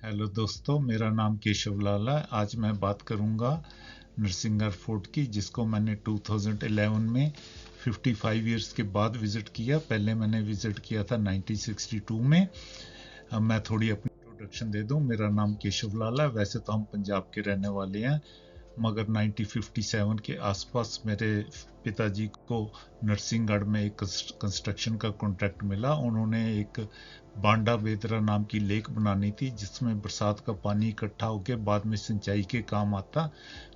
Hello दोस्तों, मेरा नाम केशव लाल है। आज मैं बात करूंगा नरसिंगगढ़ फोर्ट की, जिसको मैंने 2011 में 55 इयर्स के बाद विज़िट किया। पहले मैंने विज़िट किया था 1962 में। अब मैं थोड़ी अपनी इंट्रोडक्शन दे दूं। मेरा नाम केशव लाल है। वैसे तो हम पंजाब के रहने वाले हैं, मगर 1957 के आसपास मेरे पिताजी को नरसिंहगढ़ में एक कंस्ट्रक्शन का कॉन्ट्रैक्ट मिला। उन्होंने एक बांडा बेदरा नाम की लेक बनानी थी, जिसमें बरसात का पानी इकट्ठा होकर बाद में सिंचाई के काम आता।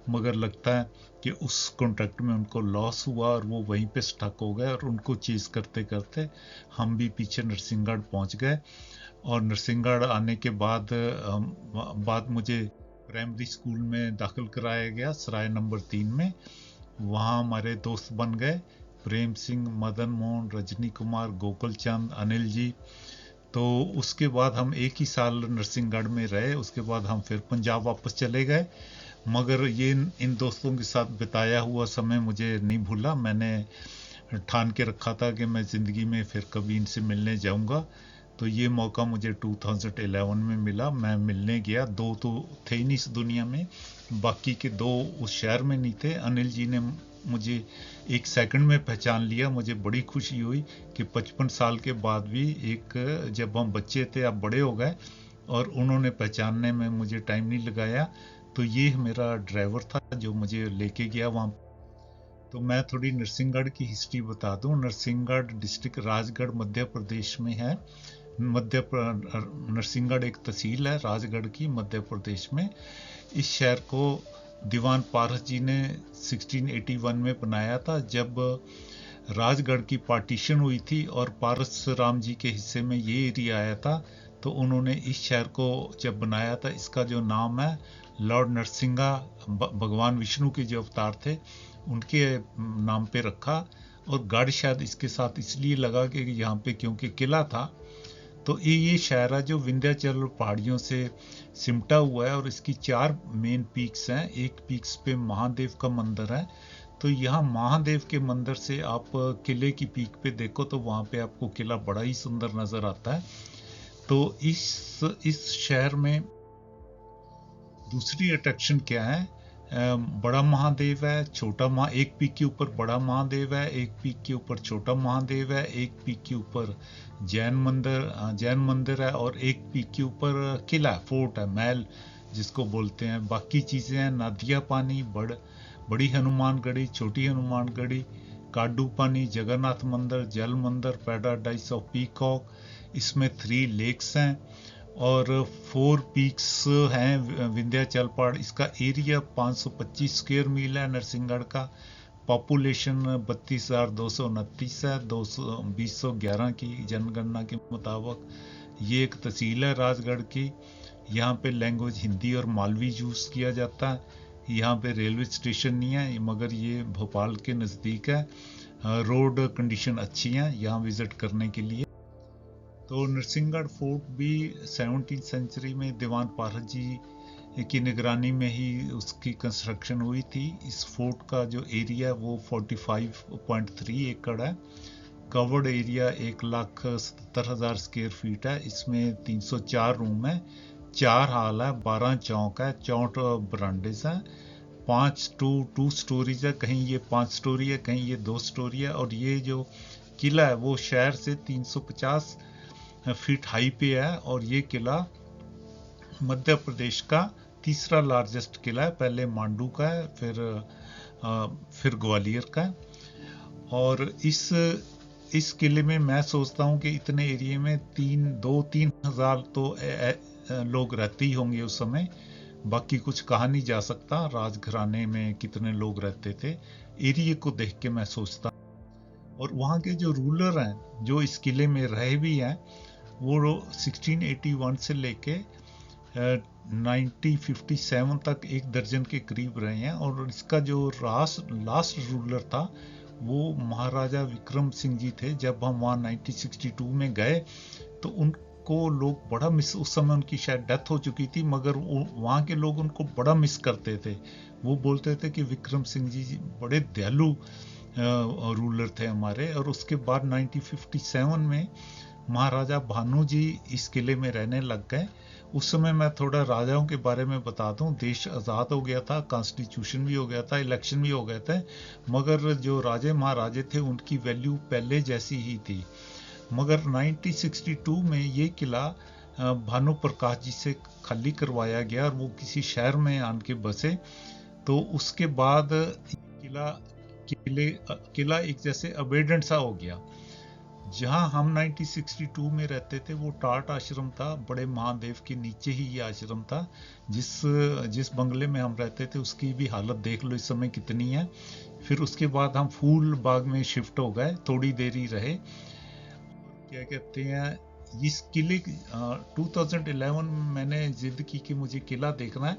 मगर लगता है कि उस कॉन्ट्रैक्ट में उनको लॉस हुआ और वो वहीं पे स्टक हो गए, और उनको चेज करते करते हम भी पीछे नरसिंहगढ़ पहुंच गए। और नरसिंहगढ़ आने के बाद मुझे प्राइमरी स्कूल में दाखिल कराया गया, सराय नंबर 3 में। वहाँ हमारे दोस्त बन गए, प्रेम सिंह, मदन मोहन, रजनी कुमार, गोकुल चंद, अनिल जी। तो उसके बाद हम एक ही साल नरसिंहगढ़ में रहे। उसके बाद हम फिर पंजाब वापस चले गए। मगर ये इन दोस्तों के साथ बिताया हुआ समय मुझे नहीं भूला। मैंने ठान के रखा था कि मैं ज़िंदगी में फिर कभी इनसे मिलने जाऊंगा। तो ये मौका मुझे 2011 में मिला। मैं मिलने गया। दो तो थे ही नहीं इस दुनिया में, बाकी के दो उस शहर में नहीं थे। अनिल जी ने मुझे एक सेकंड में पहचान लिया। मुझे बड़ी खुशी हुई कि 55 साल के बाद भी, एक जब हम बच्चे थे अब बड़े हो गए, और उन्होंने पहचानने में मुझे टाइम नहीं लगाया। तो ये मेरा ड्राइवर था जो मुझे लेके गया वहाँ। तो मैं थोड़ी नरसिंहगढ़ की हिस्ट्री बता दूं। नरसिंहगढ़ डिस्ट्रिक्ट राजगढ़ मध्य प्रदेश में है। नरसिंहगढ़ एक तहसील है राजगढ़ की, मध्य प्रदेश में। इस शहर को दीवान पारस जी ने 1681 में बनाया था, जब राजगढ़ की पार्टीशन हुई थी और पारस राम जी के हिस्से में ये एरिया आया था। तो उन्होंने इस शहर को जब बनाया था, इसका जो नाम है लॉर्ड नरसिंगा, भगवान विष्णु के जो अवतार थे उनके नाम पे रखा। और गढ़ शायद इसके साथ इसलिए लगा कि यहाँ पे क्योंकि किला था। तो ये शहर है जो विंध्याचल पहाड़ियों से सिमटा हुआ है, और इसकी 4 मेन पीक्स हैं। एक पीक्स पे महादेव का मंदिर है। तो यहाँ महादेव के मंदिर से आप किले की पीक पे देखो तो वहाँ पे आपको किला बड़ा ही सुंदर नजर आता है। तो इस शहर में दूसरी अट्रैक्शन क्या है? बड़ा महादेव है, एक पीक के ऊपर बड़ा महादेव है, एक पीक के ऊपर छोटा महादेव है, एक पीक के ऊपर जैन मंदिर है, और एक पीक के ऊपर किला, फोर्ट है, महल जिसको बोलते हैं। बाकी चीजें हैं नदिया पानी, बड़ी हनुमानगढ़ी, छोटी हनुमानगढ़ी, काडू पानी, जगन्नाथ मंदिर, जल मंदिर, पैराडाइज ऑफ पीकॉक। इसमें 3 लेक्स हैं और 4 पीक्स हैं। विंध्याचल पहाड़, इसका एरिया 525 स्क्वायर मील है नरसिंहगढ़ का। पॉपुलेशन 32,229 है, 211 की जनगणना के मुताबिक। ये एक तहसील है राजगढ़ की। यहाँ पे लैंग्वेज हिंदी और मालवी यूज किया जाता है। यहाँ पे रेलवे स्टेशन नहीं है, मगर ये भोपाल के नज़दीक है। रोड कंडीशन अच्छी है यहाँ विजिट करने के लिए। तो नरसिंहगढ़ फोर्ट भी 17वीं सेंचुरी में दीवान पारस जी की निगरानी में ही उसकी कंस्ट्रक्शन हुई थी। इस फोर्ट का जो एरिया वो 45.3 एकड़ है। कवर्ड एरिया 1,77,000 स्क्वायर फीट है। इसमें 304 रूम है, 4 हॉल है, 12 चौक है, 64 बरांडेज हैं, 5 टू स्टोरीज है। कहीं ये 5 स्टोरी है, कहीं ये 2 स्टोरी है। और ये जो किला है वो शहर से 350 फीट हाई पे है। और ये किला मध्य प्रदेश का तीसरा लार्जेस्ट किला है। पहले मांडू का है, फिर ग्वालियर का है। और इस किले में मैं सोचता हूँ कि इतने एरिया में 3 हजार तो लोग रहते ही होंगे उस समय। बाकी कुछ कहा नहीं जा सकता राजघराने में कितने लोग रहते थे। एरिया को देख के मैं सोचता। और वहाँ के जो रूलर हैं जो इस किले में रहे भी हैं, वो 1681 से लेके 1957 तक 1 दर्जन के करीब रहे हैं। और इसका जो लास्ट रूलर था वो महाराजा विक्रम सिंह जी थे। जब हम वहाँ 1962 में गए तो उनको लोग बड़ा मिस, उस समय उनकी शायद डेथ हो चुकी थी, मगर वहाँ के लोग उनको बड़ा मिस करते थे। वो बोलते थे कि विक्रम सिंह जी बड़े दयालु रूलर थे हमारे। और उसके बाद 1957 में महाराजा भानु जी इस किले में रहने लग गए। उस समय मैं थोड़ा राजाओं के बारे में बता दूं। देश आज़ाद हो गया था, कॉन्स्टिट्यूशन भी हो गया था, इलेक्शन भी हो गए थे, मगर जो राजे महाराजे थे उनकी वैल्यू पहले जैसी ही थी। मगर 1962 में ये किला भानु प्रकाश जी से खाली करवाया गया और वो किसी शहर में आन के बसे। तो उसके बाद किला एक जैसे अबेडेंट सा हो गया। जहां हम 1962 में रहते थे वो टाट आश्रम था, बड़े महादेव के नीचे ही ये आश्रम था। जिस बंगले में हम रहते थे उसकी भी हालत देख लो इस समय कितनी है। फिर उसके बाद हम फूल बाग में शिफ्ट हो गए, थोड़ी देर ही रहे। क्या कहते हैं, इस किले 2011 में मैंने जिद की कि मुझे किला देखना है,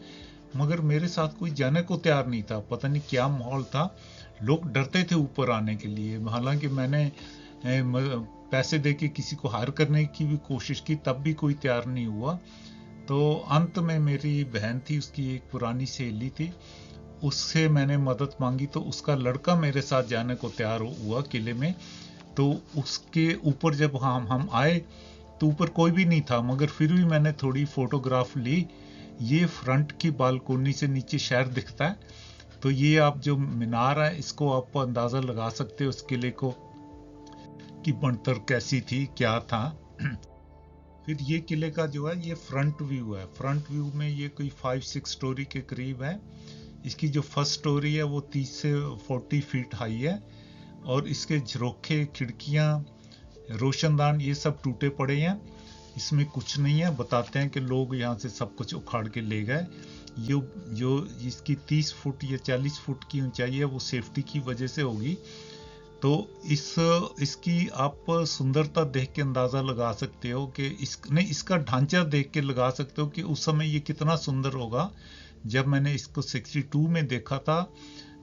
मगर मेरे साथ कोई जाने को तैयार नहीं था। पता नहीं क्या माहौल था, लोग डरते थे ऊपर आने के लिए। हालांकि मैंने पैसे देके किसी को हायर करने की भी कोशिश की, तब भी कोई तैयार नहीं हुआ। तो अंत में मेरी बहन थी, उसकी एक पुरानी सहेली थी, उससे मैंने मदद मांगी, तो उसका लड़का मेरे साथ जाने को तैयार हुआ किले में। तो उसके ऊपर जब हम आए तो ऊपर कोई भी नहीं था, मगर फिर भी मैंने थोड़ी फोटोग्राफ ली। ये फ्रंट की बालकोनी से नीचे शहर दिखता है। तो ये आप जो मीनार है इसको आप अंदाजा लगा सकते हो उस किले को कि बनतर कैसी थी, क्या था। फिर ये किले का जो है ये फ्रंट व्यू है। फ्रंट व्यू में ये कोई 5-6 स्टोरी के करीब है। इसकी जो फर्स्ट स्टोरी है वो 30 से 40 फीट हाई है, और इसके झरोखे, खिड़कियां, रोशनदान ये सब टूटे पड़े हैं। इसमें कुछ नहीं है। बताते हैं कि लोग यहाँ से सब कुछ उखाड़ के ले गए। जो इसकी 30 फुट या 40 फुट की ऊंचाई है वो सेफ्टी की वजह से होगी। तो इसकी आप सुंदरता देख के अंदाजा लगा सकते हो कि इसका ढांचा देख के लगा सकते हो कि उस समय ये कितना सुंदर होगा। जब मैंने इसको 62 में देखा था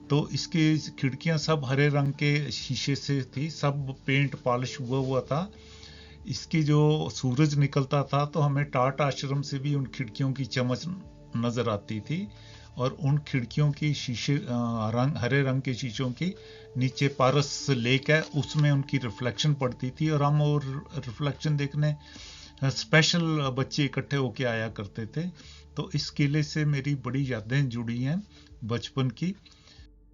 तो इसकी खिड़कियां सब हरे रंग के शीशे से थी, सब पेंट पॉलिश हुआ था। इसकी जो सूरज निकलता था तो हमें टाट आश्रम से भी उन खिड़कियों की चमक नजर आती थी, और उन खिड़कियों की शीशे हरे रंग के शीशों की नीचे पारस लेक है, उसमें उनकी रिफ्लेक्शन पड़ती थी, और हम और रिफ्लेक्शन देखने स्पेशल बच्चे इकट्ठे होके आया करते थे। तो इस किले से मेरी बड़ी यादें जुड़ी हैं बचपन की।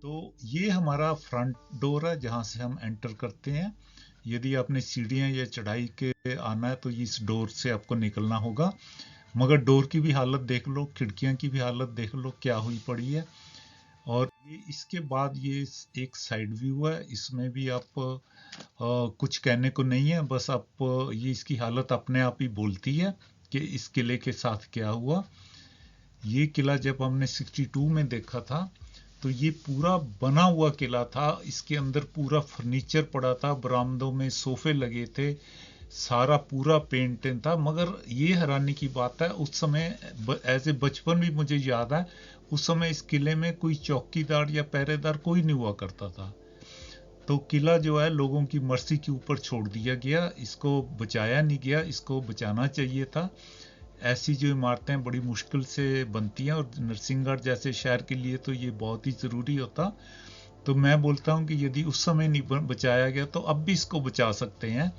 तो ये हमारा फ्रंट डोर है जहां से हम एंटर करते हैं। यदि आपने सीढ़ियां या चढ़ाई के आना है तो इस डोर से आपको निकलना होगा। मगर डोर की भी हालत देख लो, खिड़कियां की भी हालत देख लो क्या हुई पड़ी है। और ये इसके बाद ये एक साइड व्यू है, इसमें भी आप कुछ कहने को नहीं है, बस आप ये इसकी हालत अपने आप ही बोलती है कि इस किले के साथ क्या हुआ। ये किला जब हमने 62 में देखा था तो ये पूरा बना हुआ किला था। इसके अंदर पूरा फर्नीचर पड़ा था, बरामदों में सोफे लगे थे, सारा पूरा पेंटेड था। मगर ये हैरानी की बात है, उस समय ऐसे बचपन भी मुझे याद है, उस समय इस किले में कोई चौकीदार या पहरेदार कोई नहीं हुआ करता था। तो किला जो है लोगों की मर्जी के ऊपर छोड़ दिया गया, इसको बचाया नहीं गया, इसको बचाना चाहिए था। ऐसी जो इमारतें बड़ी मुश्किल से बनती हैं, और नरसिंहगढ़ जैसे शहर के लिए तो ये बहुत ही ज़रूरी होता। तो मैं बोलता हूँ कि यदि उस समय नहीं बचाया गया तो अब भी इसको बचा सकते हैं।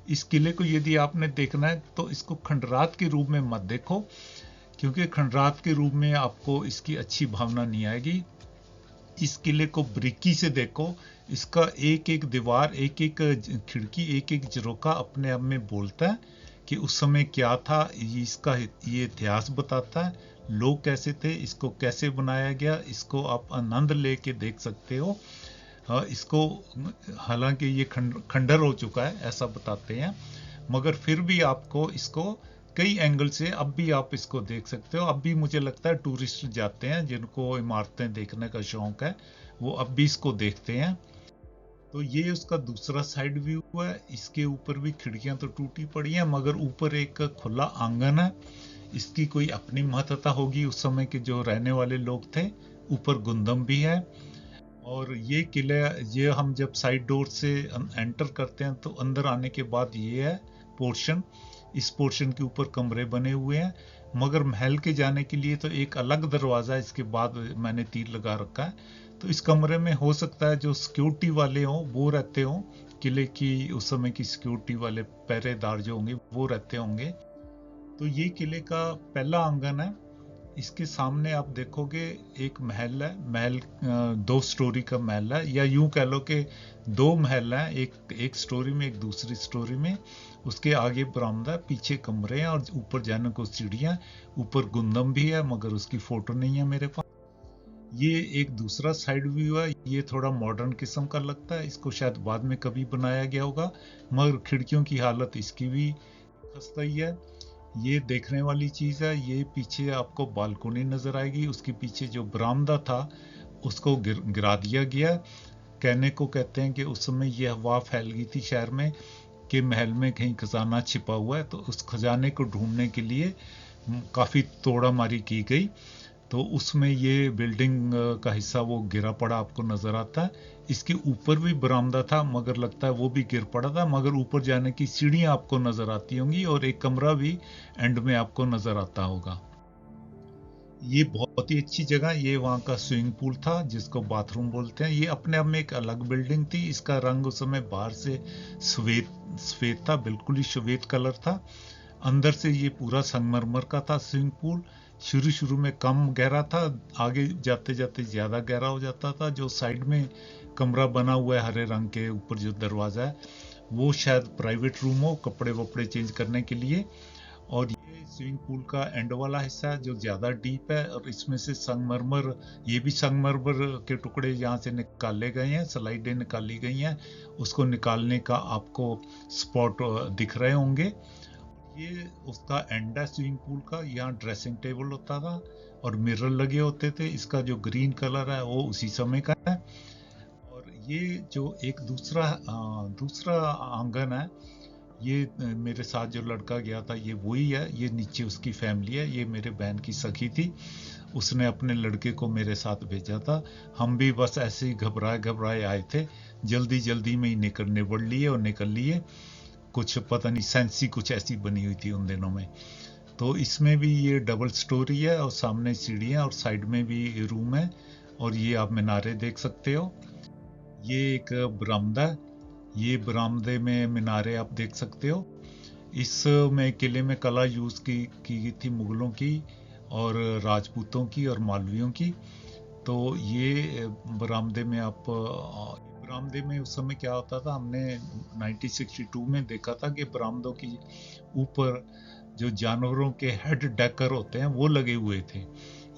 इस किले को यदि आपने देखना है तो इसको खंडरात के रूप में मत देखो, क्योंकि खंडरात के रूप में आपको इसकी अच्छी भावना नहीं आएगी। इस किले को बारीकी से देखो, इसका एक एक दीवार, एक एक खिड़की, एक एक झरोखा अपने आप में बोलता है कि उस समय क्या था। इसका ये इतिहास बताता है, लोग कैसे थे, इसको कैसे बनाया गया, इसको आप आनंद लेके देख सकते हो। इसको हालांकि ये खंडर हो चुका है ऐसा बताते हैं, मगर फिर भी आपको इसको कई एंगल से अब भी आप इसको देख सकते हो। अब भी मुझे लगता है टूरिस्ट जाते हैं, जिनको इमारतें देखने का शौक है वो अब भी इसको देखते हैं। तो ये उसका दूसरा साइड व्यू है। इसके ऊपर भी खिड़कियां तो टूटी पड़ी हैं, मगर ऊपर एक खुला आंगन है। इसकी कोई अपनी महत्ता होगी उस समय के जो रहने वाले लोग थे। ऊपर गुंदम भी है। और ये किले, ये हम जब साइड डोर से एंटर करते हैं तो अंदर आने के बाद ये है पोर्शन। इस पोर्शन के ऊपर कमरे बने हुए हैं, मगर महल के जाने के लिए तो एक अलग दरवाजा इसके बाद मैंने तीर लगा रखा है। तो इस कमरे में हो सकता है जो सिक्योरिटी वाले हों वो रहते हों, किले की उस समय की सिक्योरिटी वाले पहरेदार जो होंगे वो रहते होंगे। तो ये किले का पहला आंगन है। इसके सामने आप देखोगे एक महल है। महल 2 स्टोरी का महल है, या यूं कह लो कि 2 महल हैं, एक एक स्टोरी में एक दूसरी स्टोरी में। उसके आगे बरामदा, पीछे कमरे हैं और ऊपर जाने को सीढ़ियां। ऊपर गुंदम भी है मगर उसकी फोटो नहीं है मेरे पास। ये एक दूसरा साइड व्यू है। ये थोड़ा मॉडर्न किस्म का लगता है, इसको शायद बाद में कभी बनाया गया होगा, मगर खिड़कियों की हालत इसकी भी खस्ता ही है। ये देखने वाली चीज है। ये पीछे आपको बालकोनी नजर आएगी, उसके पीछे जो बरामदा था उसको गिरा दिया गया। कहने को कहते हैं कि उस समय यह अफवाह फैल गई थी शहर में कि महल में कहीं खजाना छिपा हुआ है, तो उस खजाने को ढूंढने के लिए काफी तोड़ा मारी की गई। तो उसमें ये बिल्डिंग का हिस्सा वो गिरा पड़ा आपको नजर आता है। इसके ऊपर भी बरामदा था मगर लगता है वो भी गिर पड़ा था, मगर ऊपर जाने की सीढ़ियां आपको नजर आती होंगी और एक कमरा भी एंड में आपको नजर आता होगा। ये बहुत ही अच्छी जगह। ये वहाँ का स्विमिंग पूल था जिसको बाथरूम बोलते हैं। ये अपने आप में एक अलग बिल्डिंग थी। इसका रंग उस समय बाहर से श्वेत श्वेत था, बिल्कुल ही श्वेत कलर था। अंदर से ये पूरा संगमरमर का था स्विमिंग पूल। शुरू शुरू में कम गहरा था, आगे जाते जाते ज्यादा गहरा हो जाता था। जो साइड में कमरा बना हुआ है हरे रंग के, ऊपर जो दरवाजा है वो शायद प्राइवेट रूम हो, कपड़े वपड़े चेंज करने के लिए। और ये स्विमिंग पूल का एंड वाला हिस्सा है जो ज्यादा डीप है, और इसमें से संगमरमर, ये भी संगमरमर के टुकड़े यहाँ से निकाले गए हैं, स्लाइडें निकाली गई हैं। उसको निकालने का आपको स्पॉट दिख रहे होंगे। ये उसका एंड है स्विमिंग पूल का। यहाँ ड्रेसिंग टेबल होता था और मिरर लगे होते थे। इसका जो ग्रीन कलर है वो उसी समय का है। और ये जो एक दूसरा आंगन है, ये मेरे साथ जो लड़का गया था ये वही है। ये नीचे उसकी फैमिली है। ये मेरे बहन की सखी थी, उसने अपने लड़के को मेरे साथ भेजा था। हम भी बस ऐसे ही घबराए घबराए आए थे, जल्दी जल्दी में ही निबड़ लिए और निकल लिए। कुछ पता नहीं सेंसी कुछ ऐसी बनी हुई थी उन दिनों में। तो इसमें भी ये डबल स्टोरी है और सामने सीढ़ियां और साइड में भी रूम है। और ये आप मीनारे देख सकते हो। ये एक बरामदा है। ये बरामदे में मीनारे आप देख सकते हो। इसमें किले में कला यूज की गई थी मुगलों की और राजपूतों की और मालवियों की। तो ये बरामदे में आप बरामदे में उस समय क्या होता था, हमने 1962 में देखा था कि बरामदों की ऊपर जो जानवरों के हेड डेकर होते हैं वो लगे हुए थे।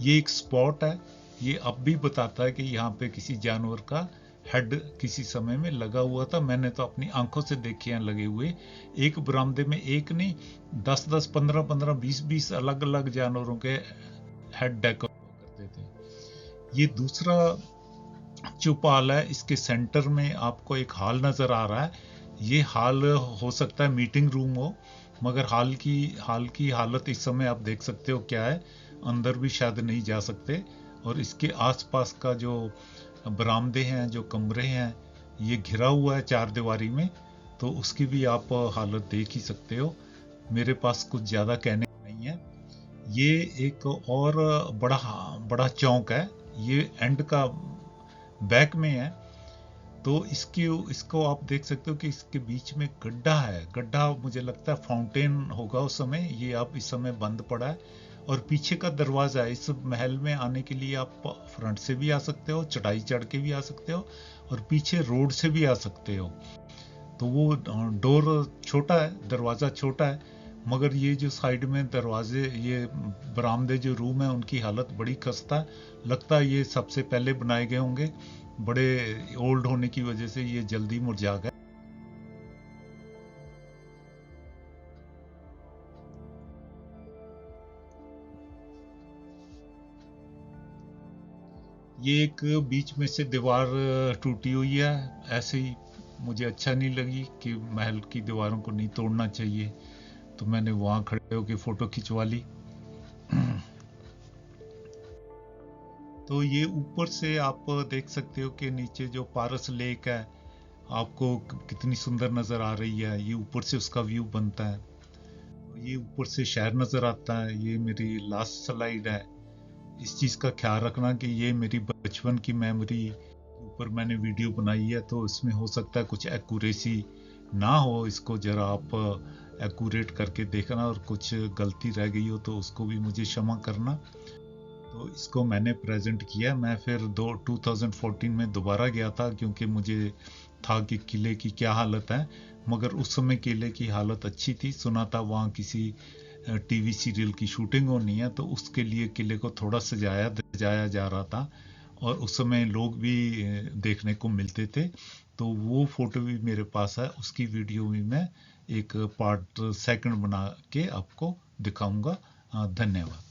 ये एक स्पॉट है। ये अब भी बताता है कि यहाँ पे किसी जानवर का हेड किसी समय में लगा हुआ था। मैंने तो अपनी आंखों से देखे हैं लगे हुए। एक बरामदे में एक नहीं, 10-10, 15-15, 20-20 अलग अलग जानवरों के हेड डेकर करते थे। ये दूसरा चौपाल है। इसके सेंटर में आपको एक हॉल नजर आ रहा है। ये हॉल हो सकता है मीटिंग रूम हो, मगर हॉल की हालत इस समय आप देख सकते हो क्या है। अंदर भी शायद नहीं जा सकते। और इसके आसपास का जो बरामदे हैं, जो कमरे हैं, ये घिरा हुआ है 4 दीवारी में। तो उसकी भी आप हालत देख ही सकते हो। मेरे पास कुछ ज्यादा कहने को नहीं है। ये एक और बड़ा बड़ा चौक है। ये एंड का बैक में है। तो इसको आप देख सकते हो कि इसके बीच में गड्ढा है। गड्ढा मुझे लगता है फाउंटेन होगा उस समय। ये आप इस समय बंद पड़ा है। और पीछे का दरवाजा है। इस महल में आने के लिए आप फ्रंट से भी आ सकते हो, चढ़ाई चढ़ के भी आ सकते हो, और पीछे रोड से भी आ सकते हो। तो वो डोर छोटा है, दरवाजा छोटा है, मगर ये जो साइड में दरवाजे, ये बरामदे जो रूम है उनकी हालत बड़ी खस्ता है। लगता है ये सबसे पहले बनाए गए होंगे। बड़े ओल्ड होने की वजह से ये जल्दी मुरझा गए। ये एक बीच में से दीवार टूटी हुई है ऐसे ही। मुझे अच्छा नहीं लगी कि महल की दीवारों को नहीं तोड़ना चाहिए, तो मैंने वहां खड़े होकर फोटो खिंचवा ली। तो ये ऊपर से आप देख सकते हो कि नीचे जो पारस लेक है आपको कितनी सुंदर नजर आ रही है। ये ऊपर से उसका व्यू बनता है। ये ऊपर से शहर नजर आता है। ये मेरी लास्ट स्लाइड है। इस चीज का ख्याल रखना कि ये मेरी बचपन की मेमोरी ऊपर मैंने वीडियो बनाई है, तो इसमें हो सकता है कुछ एक्यूरेसी ना हो, इसको ज़रा आप एक्यूरेट करके देखना, और कुछ गलती रह गई हो तो उसको भी मुझे क्षमा करना। तो इसको मैंने प्रेजेंट किया। मैं फिर 2014 में दोबारा गया था, क्योंकि मुझे था कि किले की क्या हालत है, मगर उस समय किले की हालत अच्छी थी। सुना था वहाँ किसी टीवी सीरियल की शूटिंग होनी है, तो उसके लिए किले को थोड़ा सजाया धजाया जा रहा था, और उस समय लोग भी देखने को मिलते थे। तो वो फोटो भी मेरे पास है, उसकी वीडियो भी मैं एक पार्ट सेकंड बना के आपको दिखाऊंगा। धन्यवाद।